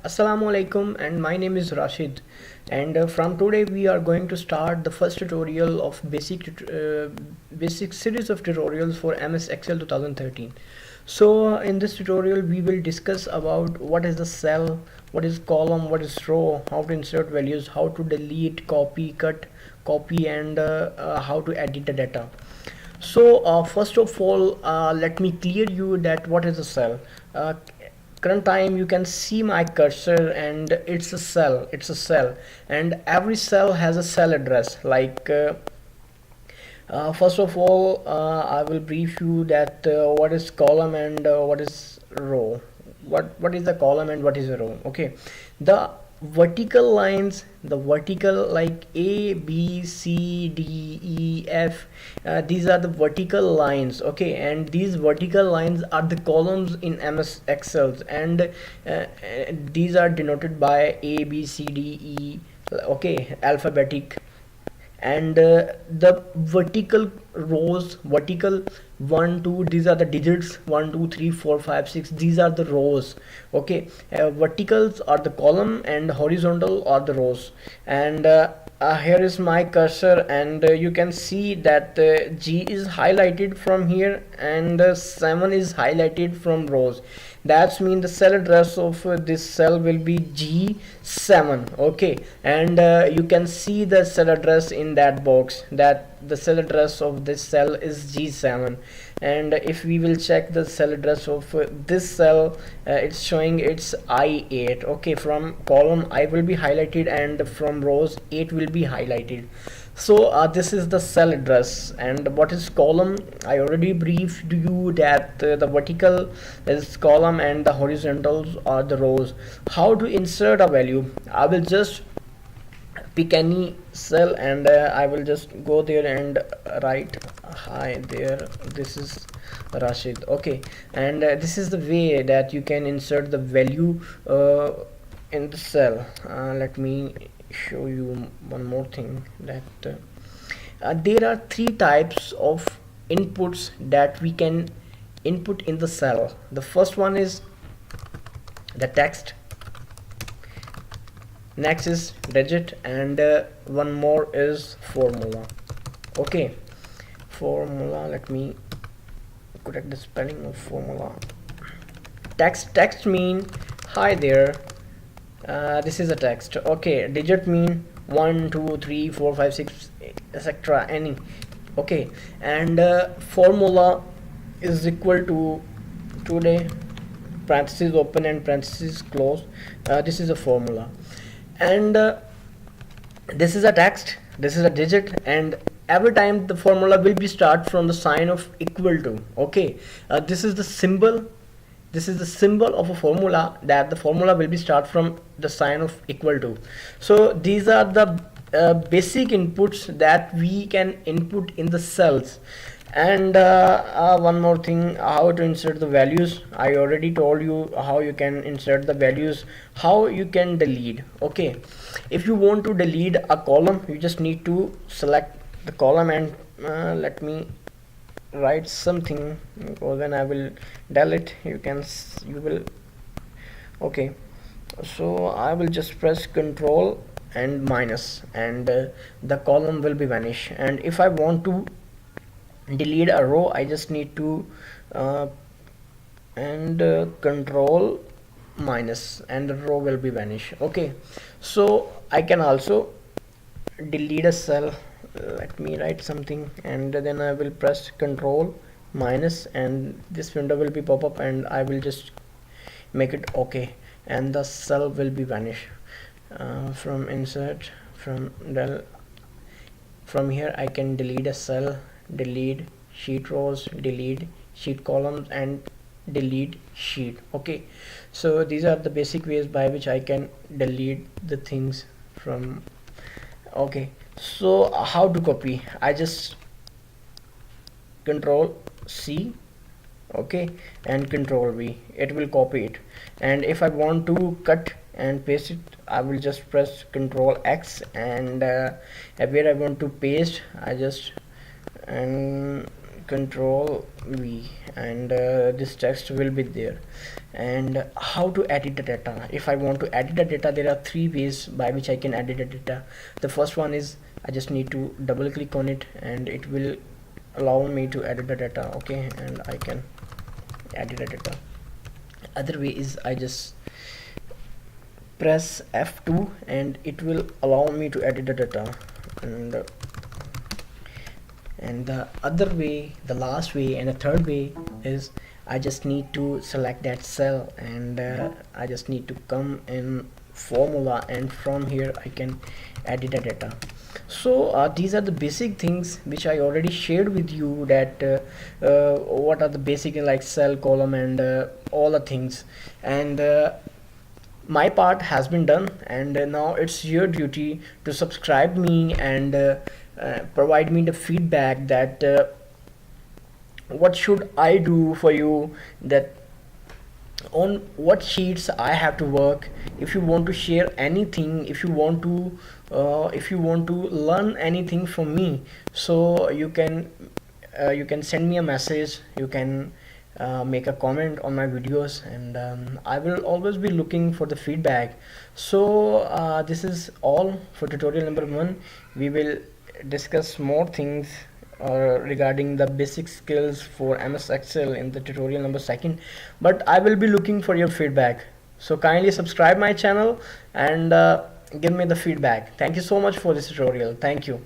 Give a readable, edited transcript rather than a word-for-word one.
Assalamu alaikum, and my name is Rashid, and from today we are going to start the first tutorial of basic series of tutorials for MS Excel 2013. So in this tutorial we will discuss about what is the cell, what is column, what is row, how to insert values, how to delete, copy, cut, copy, and how to edit the data. So first of all, let me clear you that what is a cell. Current time you can see my cursor, and it's a cell, and every cell has a cell address. First of all, I will brief you that what is column and what is row. What is the column and what is a row? Okay, the vertical lines, the vertical like A, B, C, D, E, F, these are the vertical lines. Okay, and these vertical lines are the columns in MS Excel, and these are denoted by A, B, C, D, E. Okay, alphabetic. And the vertical rows, vertical 1 2, these are the digits, 1 2 3 4 5 6, these are the rows. Okay, verticals are the column and horizontal are the rows. And here is my cursor, and you can see that G is highlighted from here, and 7 is highlighted from rows. That's mean the cell address of this cell will be G7. Okay, and you can see the cell address in that box, that the cell address of this cell is G7. And if we will check the cell address of this cell, it's showing it's I8. Okay, from column I will be highlighted, and from rows 8 will be highlighted. So this is the cell address. And what is column? I already briefed you that the vertical is column and the horizontals are the rows. How to insert a value? I will just pick any cell, and I will just go there and write hi there, this is Rashid. Okay, and this is the way that you can insert the value in the cell. Let me show you one more thing, that there are three types of inputs that we can input in the cell. The first one is the text, next is digit, and one more is formula. Okay, formula, let me correct the spelling of formula. Text mean hi there, this is a text. Okay, digit mean 1 2 3 4 5 6 etc, any. Okay, and formula is equal to today, parentheses open and parentheses close. This is a formula. And this is a text, this is a digit, and every time the formula will be start from the sign of equal to. Okay, this is the symbol, this is the symbol of a formula, that the formula will be start from the sign of equal to. So these are the basic inputs that we can input in the cells. And one more thing, how to insert the values. I already told you how you can insert the values, how you can delete. Okay, if you want to delete a column, you just need to select the column, and let me write something, because when I will delete, you will. Okay, so I will just press control and minus, and the column will be vanish. And if I want to delete a row, I just need to control minus, and the row will be vanish. Okay, so I can also delete a cell. Let me write something, and then I will press control minus, and this window will be pop up, and I will just make it okay, and the cell will be vanish. From insert, from here I can delete a cell, delete sheet rows, delete sheet columns, and delete sheet. Okay, so these are the basic ways by which I can delete the things from. Okay, so how to copy? I just control C, okay, and control V, it will copy it. And if I want to cut and paste it, I will just press control X, and where I want to paste, I just Control V, and this text will be there. And how to edit the data? If I want to edit the data, there are three ways by which I can edit the data. The first one is I just need to double click on it and it will allow me to edit the data. Okay, and I can edit the data. Other way is I just press F2 and it will allow me to edit the data. And the other way, the last way, and the third way is I just need to select that cell, and I just need to come in formula, and from here I can edit the data. So these are the basic things which I already shared with you, that what are the basic like cell, column, and all the things. And my part has been done, and now it's your duty to subscribe me and provide me the feedback that what should I do for you, that on what sheets I have to work. If you want to share anything, if you want to learn anything from me, so you can send me a message, you can make a comment on my videos, and I will always be looking for the feedback. So this is all for tutorial number 1. We will discuss more things regarding the basic skills for MS Excel in the tutorial number 2, but I will be looking for your feedback. So kindly subscribe my channel and give me the feedback. Thank you so much for this tutorial. Thank you.